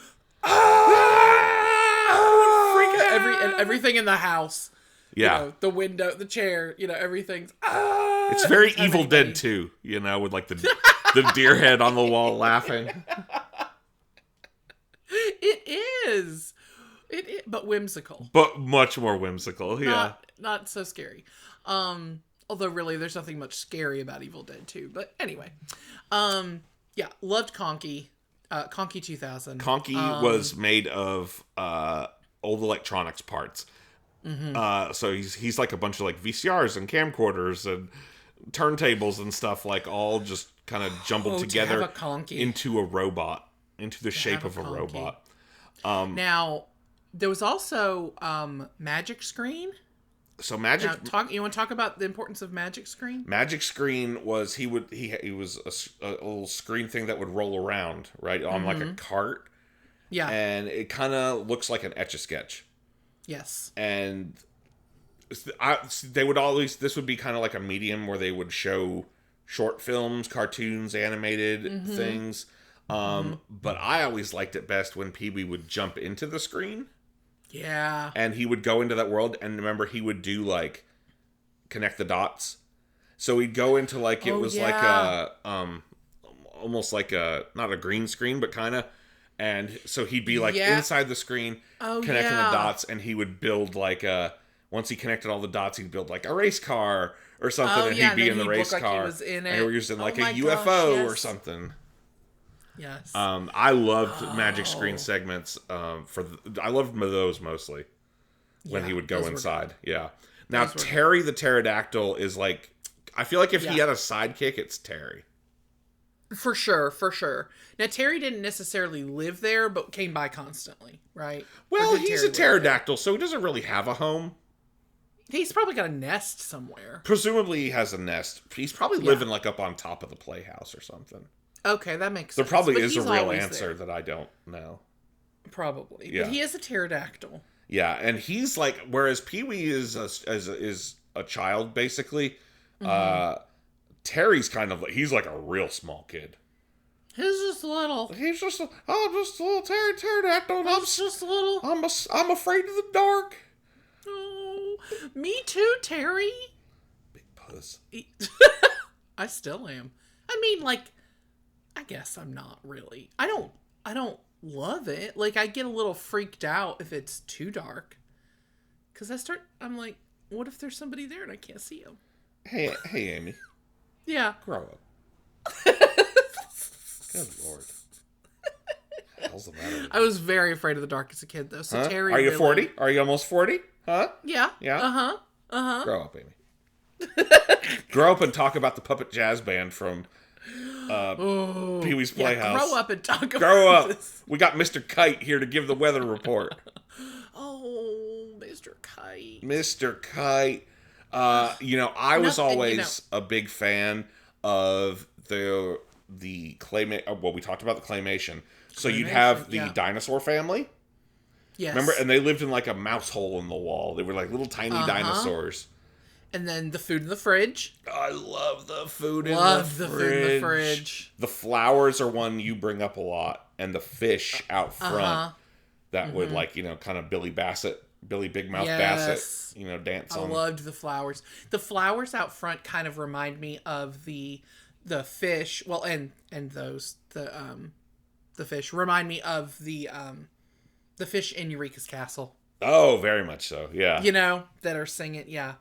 everything in the house. Yeah, the window, the chair, everything's. It's very Evil Dead 2, with like the deer head on the wall laughing. It is. But whimsical. But much more whimsical, yeah. Not so scary. Although really there's nothing much scary about Evil Dead 2. But anyway. Loved Conky. Conky 2000. Conky was made of old electronics parts. So he's like a bunch of like VCRs and camcorders and turntables and stuff, like all just kind of jumbled together into a robot, into the shape of a robot. Now there was also Magic Screen. So Magic. Now, you want to talk about the importance of Magic Screen? Magic Screen was he was a little screen thing that would roll around on like a cart. Yeah, and it kind of looks like an Etch-a-Sketch. Yes. And this would be kind of like a medium where they would show short films, cartoons, animated things. But I always liked it best when Pee-wee would jump into the screen. Yeah. And he would go into that world, and remember he would do like connect the dots. So he'd go into like like a almost like a not a green screen, but kind of. And so he'd be like inside the screen, connecting the dots, and he would build like once he connected all the dots, he'd build like a race car or something, and he'd be in the race car. He was in it. And he was in like a UFO or something. Yes. I loved Magic Screen segments. I loved those mostly when he would go inside. Yeah. Now Terry the Pterodactyl is like I feel like if he Yeah. had a sidekick, it's Terry. For sure, for sure. Now, Terry didn't necessarily live there, but came by constantly, right? Or Well, did he's Terry a live there? pterodactyl, so he doesn't really have a home. He's probably got a nest somewhere. Presumably he has a nest. He's probably living like up on top of the Playhouse or something. Okay, that makes There sense. probably But is a he's real always answer there. that I don't know. Probably. Yeah. But he is a pterodactyl. Yeah, and he's like, whereas Pee-wee is a child basically, Terry's kind of like, he's like a real small kid. He's just little. He's just a little pterodactyl. And He's just little. I'm afraid of the dark. Oh, me too, Terry. Big puss. I still am. I mean, like, I guess I'm not really. I don't love it. Like, I get a little freaked out if it's too dark. Because I'm like, what if there's somebody there and I can't see him? Hey, Amy, Yeah. grow up. Good Lord. What the hell's the matter with you? I was very afraid of the dark as a kid, though. So Huh? Terry. Are you really- 40? Are you almost 40? Huh? Yeah. Yeah? Uh-huh. Grow up, Amy. Grow up and talk about the puppet jazz band from Pee-wee's Yeah, Playhouse. grow up and talk about Grow up. this. We got Mr. Kite here to give the weather report. Oh, Mr. Kite. Mr. Kite. I was Nothing, always a big fan of the claymation. Well, we talked about the claymation. So you'd have the yeah. dinosaur family. Yes. Remember? And they lived in like a mouse hole in the wall. They were like little tiny dinosaurs. And then the food in the fridge. I love the food in Love the the fridge. food in the fridge. The flowers are one you bring up a lot. And the fish out front that would kind of Billy Big Mouth Yes. Bassett, dance I on. loved the flowers. The flowers out front kind of remind me of the fish. Well, and those the fish remind me of the fish in Eureka's castle. Oh, very much so. Yeah. That are singing. Yeah.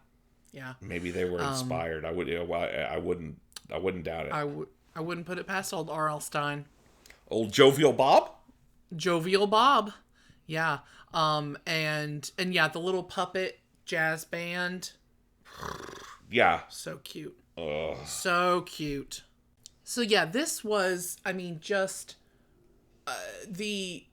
Maybe they were inspired. I wouldn't doubt it. I wouldn't put it past old R.L. Stein. Old Jovial Bob? Jovial Bob. Yeah. And yeah, the little puppet jazz band. Yeah. So cute. Ugh. So cute. So yeah, this was, just the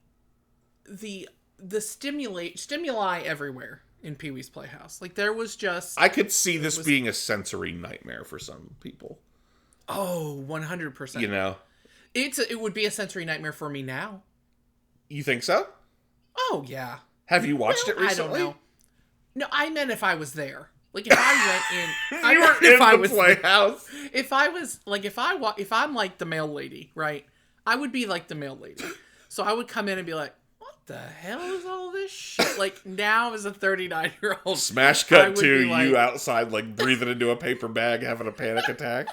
stimuli everywhere in Pee-wee's Playhouse. Like there was just I could see this being a sensory nightmare for some people. 100%. It would be a sensory nightmare for me now. You think so? Oh yeah. Have you watched it I recently? don't know. No, I meant if I was there. Like if I went in, You were in the Playhouse. If I was like, if I'm like the mail lady, right? I would be like the mail lady. So I would come in and be like, "What the hell is all this shit?" Like now, as a 39-year-old, Smash I cut would to be like- you outside, like breathing into a paper bag, having a panic attack.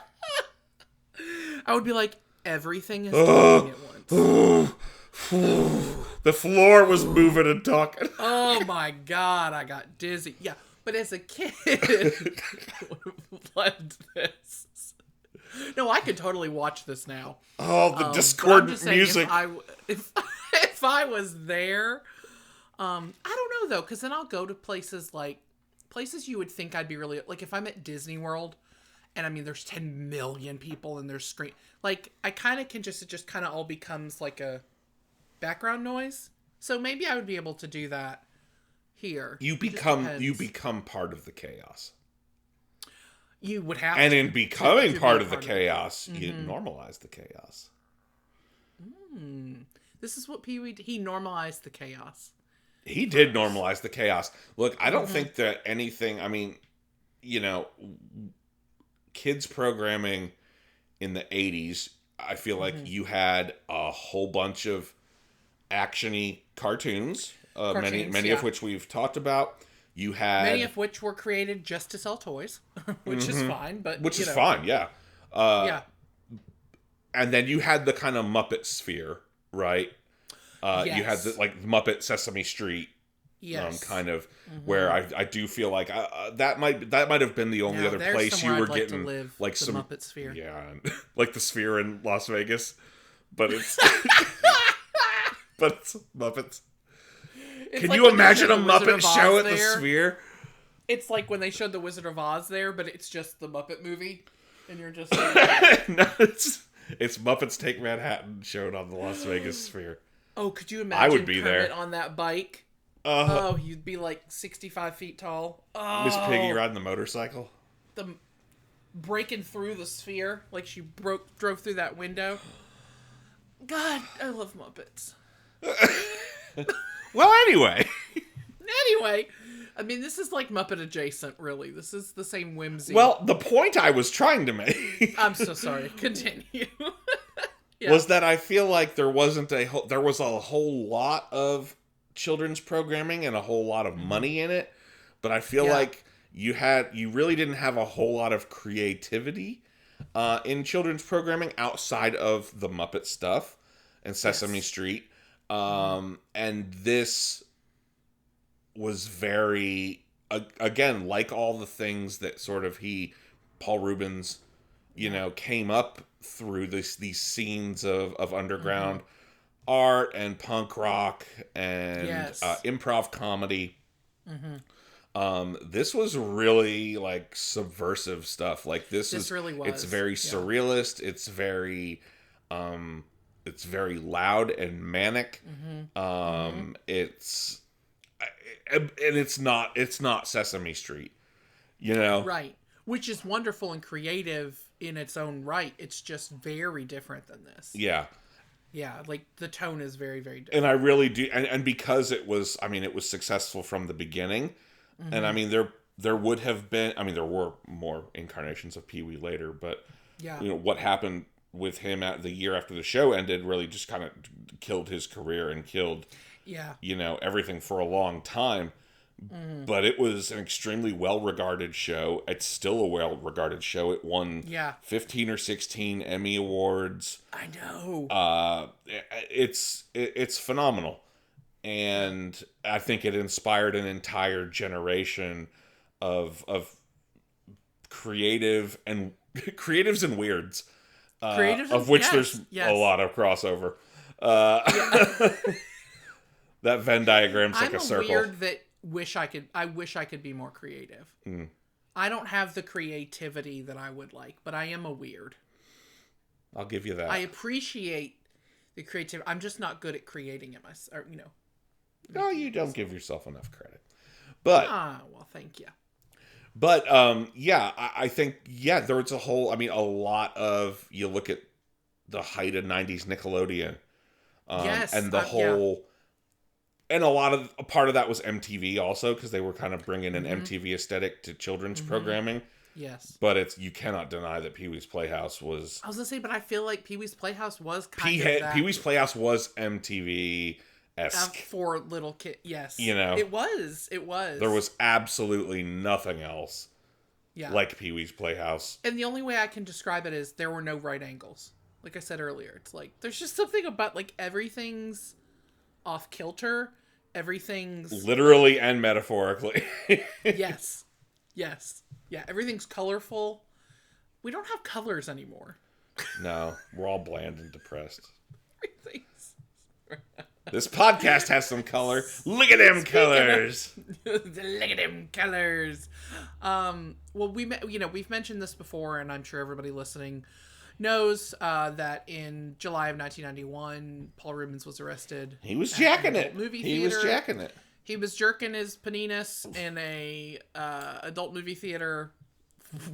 I would be like, everything is happening at once. The floor was moving and talking. Oh my god, I got dizzy. Yeah, but as a kid, loved this. No, I could totally watch this now. Oh, the But I'm discordant just saying, music. If I was there, I don't know though, because then I'll go to places you would think I'd be really like if I'm at Disney World, and there's 10 million people and there's screen. Like I kind of can it just kind of all becomes like a background noise. So maybe I would be able to do that here. You It just become depends. part of the chaos. You would have And to. in becoming to part be of the part chaos, you normalize the chaos. This is what Pee-wee he normalized the chaos. He did normalize the chaos. Look, I don't think that anything, kids programming in the 80s, I feel like you had a whole bunch of action-y cartoons, many yeah. of which we've talked about. You had Many of which were created just to sell toys, which is fine, but which is fine, yeah. Yeah. And then you had the kind of Muppet sphere, right? You had the Muppet Sesame Street, Yes. kind of where I do feel like that might have been the only Now, other there's place you somewhere were I'd like to getting live, like the some Muppet sphere. yeah, like the sphere in Las Vegas, but it's but it's Muppets. It's Can like you when they imagine did a the Wizard Muppet of Oz show at the there. sphere? It's like when they showed the Wizard of Oz there, but it's just the Muppet movie, and you're just like, No, it's Muppets Take Manhattan showed on the Las Vegas Sphere. oh, could you imagine I would be Kermit there. on that bike? Uh, Oh, you'd be like 65 feet tall. Oh, Miss Piggy riding the motorcycle. the breaking through the sphere like she drove through that window. God, I love Muppets. Well, anyway. Anyway, I mean, this is like Muppet adjacent, really. This is the same whimsy. Well, the point I was trying to make I'm so sorry. Continue. Yeah. was that I feel like there was a whole lot of children's programming and a whole lot of money in it, but I feel Yeah. like you really didn't have a whole lot of creativity in children's programming outside of the Muppet stuff and Sesame Street. And this was very, again, like all the things that sort of Paul Rubens, came up through these scenes of underground art and punk rock and Yes. improv comedy. This was really like subversive stuff. Like this really was. It's very surrealist. It's very loud and manic. It's not Sesame Street, Right. Which is wonderful and creative in its own right. It's just very different than this. Yeah. Yeah, like the tone is very, very different. And I really do, and because it was successful from the beginning, and I mean there would have been, there were more incarnations of Pee-wee later, but Yeah. what happened with him at the year after the show ended really just kind of killed his career and killed Yeah. everything for a long time. But it was an extremely well-regarded show. It's still a well-regarded show. It won 15 or 16 Emmy Awards. I know. It's phenomenal. And I think it inspired an entire generation of creatives and weirds. Of which there's a lot of crossover. That Venn diagram's like I'm a circle. Weird that I wish I could be more creative. I don't have the creativity that I would like, but I am a weird. I'll give you that. I appreciate the creativity. I'm just not good at creating it myself. No, you don't give yourself enough credit. But well, thank you. But I think there was a lot of, you look at the height of 90s Nickelodeon, and the whole. And a part of that was MTV also, because they were kind of bringing an MTV aesthetic to children's programming. Yes. But you cannot deny that Pee-wee's Playhouse was... I was going to say, but I feel like Pee-wee's Playhouse was kind of that. Pee-wee's Playhouse was MTV-esque. For little kids, yes. It was. There was absolutely nothing else like Pee-wee's Playhouse. And the only way I can describe it is there were no right angles. Like I said earlier, it's like, there's just something about, like, everything's off kilter. Everything's literally and metaphorically. Yes. Yeah, everything's colorful. We don't have colors anymore. No, we're all bland and depressed. Everything's... This podcast has some color. Look at them colors. Look at them colors. Well, we've mentioned this before, and I'm sure everybody listening knows that in July of 1991, Paul Rubens was arrested. He was jacking it. He was jerking his penises in a adult movie theater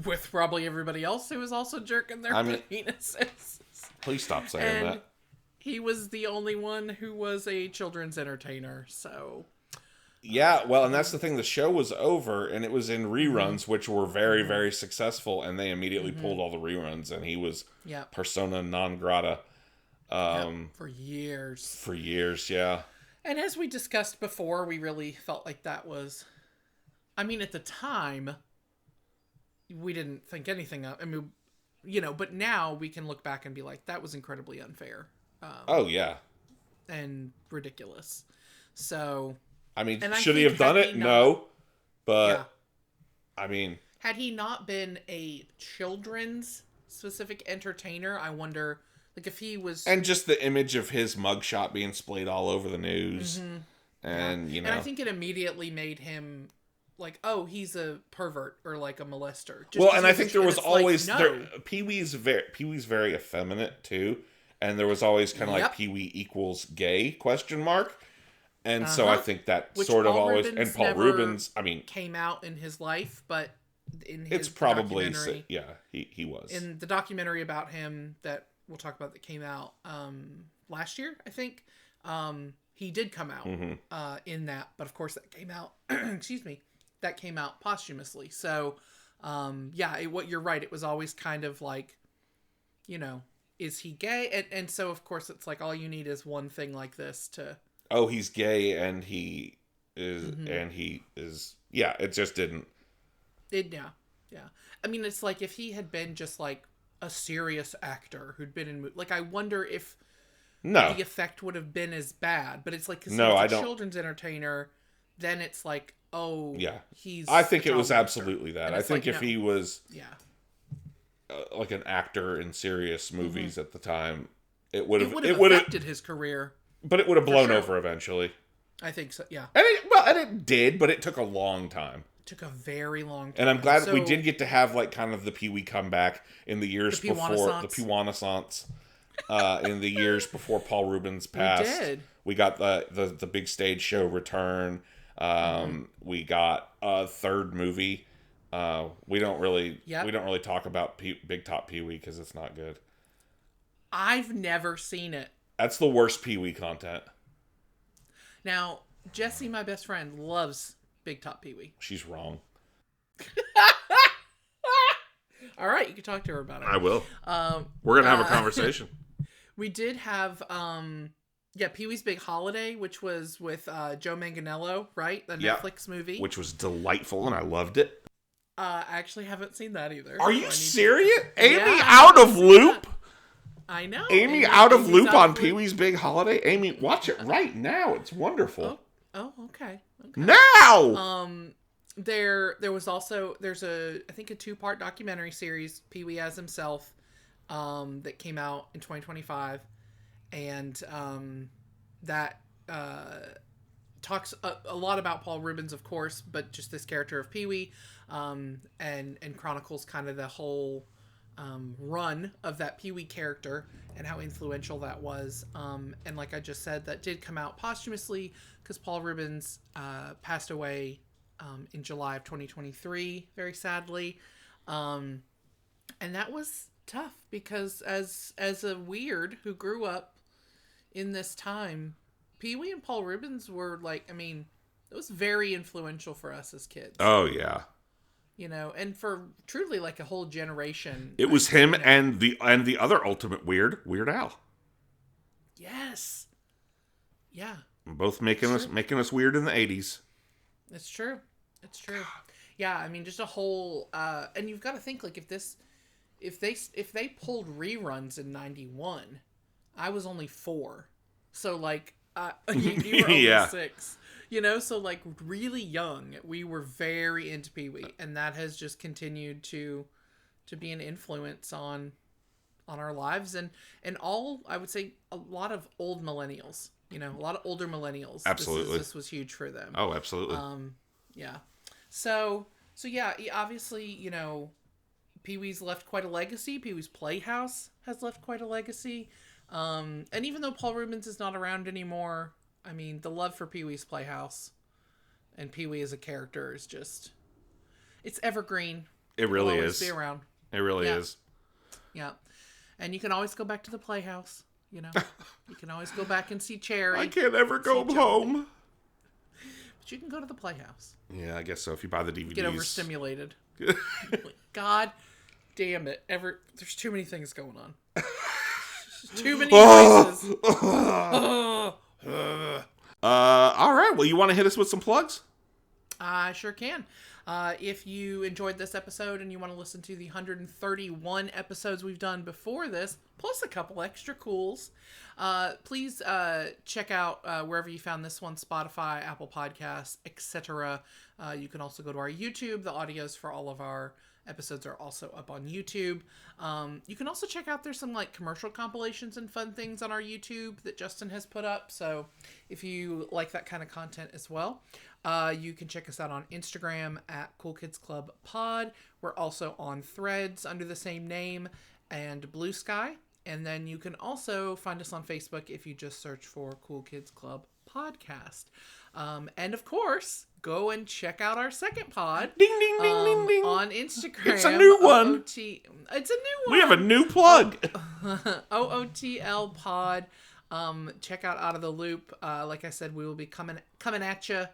with probably everybody else who was also jerking their penises. Please stop saying that. He was the only one who was a children's entertainer, so... Yeah, well, and that's the thing. The show was over, and it was in reruns, which were very, very successful, and they immediately pulled all the reruns, and he was persona non grata. For years. For years, yeah. And as we discussed before, we really felt like that was... at the time, we didn't think anything of... but now we can look back and be like, that was incredibly unfair. Oh, yeah. And ridiculous. So... should he have done it? No. But, had he not been a children's specific entertainer, I wonder, like, if he was... And just the image of his mugshot being splayed all over the news. And, And I think it immediately made him like, oh, he's a pervert or like a molester. Just Well, 'cause and I think there was it's always like, no. Pee-wee's very effeminate too, and there was always kind of like Yep. Pee-wee equals gay ? And so I think that Which sort of Paul always Rubens and Paul never Rubens. I mean, came out in his life, but in his it's probably documentary, he was. in the documentary about him that we'll talk about that came out last year, I think. He did come out in that, but of course that came out. Excuse me, that came out posthumously. So, what you're right. It was always kind of like, is he gay? And so of course it's like all you need is one thing like this to. Oh, he's gay, and he is. Yeah, it just didn't. Yeah. I mean, it's like if he had been just like a serious actor who'd been in, like, I wonder if the effect would have been as bad. But it's like, because he's a children's entertainer, then it's like, oh, yeah, he's. I think it was actor. absolutely that. I like, think if he was, like an actor in serious movies at the time, it would have affected his career. But it would have blown over eventually. I think so. Yeah, and it did, but it took a long time. Took a very long time. And I'm glad that we did get to have like kind of the Pee-wee comeback in the years before the Pee-Wanaissance. In the years before Paul Rubens passed. We did. We got the big stage show return. We got a third movie. We don't really talk about Big Top Pee-wee because it's not good. I've never seen it. That's the worst Pee-wee content. Now, Jessie, my best friend, loves Big Top Pee-wee. She's wrong. All right, you can talk to her about it. I will. We're going to have a conversation. We did have, Pee-wee's Big Holiday, which was with Joe Manganiello, right? The Netflix movie. Which was delightful, and I loved it. I actually haven't seen that either. Are you serious? Amy out of loop? I know. Amy out of loop on Pee-wee's Big Holiday? Amy, watch it right now. It's wonderful. Oh, okay. Now! There's I think a 2-part documentary series, Pee-wee as himself, that came out in 2025, and that talks a lot about Paul Rubens, of course, but just this character of Pee-wee, and chronicles kind of the whole run of that Pee-wee character and how influential that was. And like I just said, that did come out posthumously because Paul Rubens passed away in July of 2023, very sadly. And that was tough because as a weird who grew up in this time, Pee-wee and Paul Rubens were like, I mean, it was very influential for us as kids. Oh, yeah. And for truly like a whole generation. It was him and the other ultimate Weird Al. Yes. Yeah. Both making us weird in the 80s. It's true. It's true. Yeah, I mean, just a whole and you've got to think like if they pulled reruns in 91, I was only 4. So like you were only 6. So like really young, we were very into Pee-wee, and that has just continued to be an influence on our lives and all, I would say, a lot of old millennials, a lot of older millennials. Absolutely. This was huge for them. Oh, absolutely. Yeah. So yeah, obviously, Pee-wee's left quite a legacy. Pee-wee's Playhouse has left quite a legacy. And even though Paul Rubens is not around anymore, I mean, the love for Pee-wee's Playhouse and Pee-wee as a character is just, it's evergreen. It really It'll always is. Be around. It really is. Yeah. And you can always go back to the Playhouse, You can always go back and see Cherry. I can't ever go home. But you can go to the Playhouse. Yeah, I guess so, if you buy the DVDs. Get overstimulated. God damn it. There's too many things going on. Too many voices. All right. Well, you want to hit us with some plugs? I sure can. If you enjoyed this episode and you want to listen to the 131 episodes we've done before this, plus a couple extra cools, please check out wherever you found this one, Spotify, Apple Podcasts, etc. You can also go to our YouTube. The audios for all of our Episodes are also up on YouTube. You can also check out, there's some like commercial compilations and fun things on our YouTube that Justin has put up. So if you like that kind of content as well, you can check us out on Instagram at Cool Kids Club Pod. We're also on Threads under the same name and Blue Sky. And then you can also find us on Facebook if you just search for Cool Kids Club Podcast. And of course, go and check out our second pod. Ding, ding, ding, ding, ding. On Instagram. It's a new one. It's a new one. We have a new plug. OOTL pod. Check out Out of the Loop. Like I said, we will be coming at you.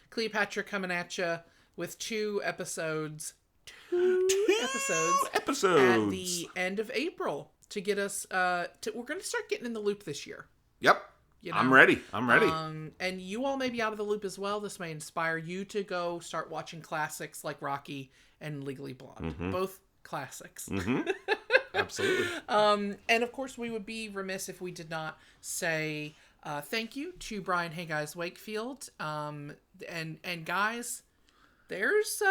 Cleopatra coming at you with 2 episodes. Two episodes at the end of April to get us. We're going to start getting in the loop this year. Yep. You know? I'm ready. And you all may be out of the loop as well. This may inspire you to go start watching classics like Rocky and Legally Blonde. Mm-hmm. Both classics. Mm-hmm. Absolutely. And of course, we would be remiss if we did not say thank you to Brian Hey Guys Wakefield. And guys, there's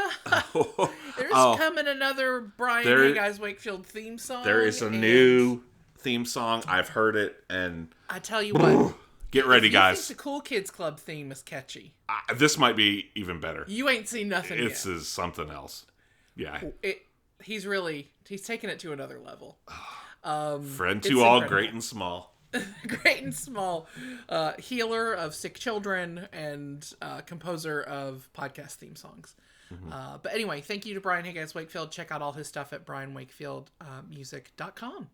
coming another Brian Hey Guys Wakefield theme song. There is a new theme song. I've heard it, and I tell you what, get ready, if you guys. think the Cool Kids Club theme is catchy. This might be even better. You ain't seen nothing yet. It's something else. Yeah. He's taking it to another level. Friend to all, great and small. Great and small. Healer of sick children and composer of podcast theme songs. Mm-hmm. But anyway, thank you to Brian Hey Guys Wakefield. Check out all his stuff at brianwakefieldmusic.com.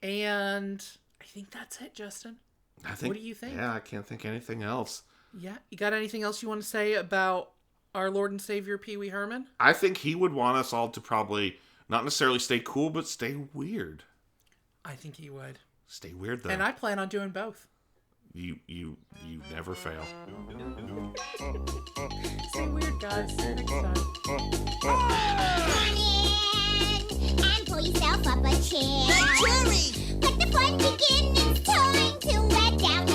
And I think that's it, Justin. What do you think? Yeah, I can't think anything else. Yeah, you got anything else you want to say about our Lord and Savior Pee Wee Herman? I think he would want us all to probably not necessarily stay cool, but stay weird. I think he would. Stay weird, though. And I plan on doing both. You never fail. Stay weird, guys. See you next time. Come in and pull yourself up a chair. Hey, Jerry! Let the fun begin. It's time to let down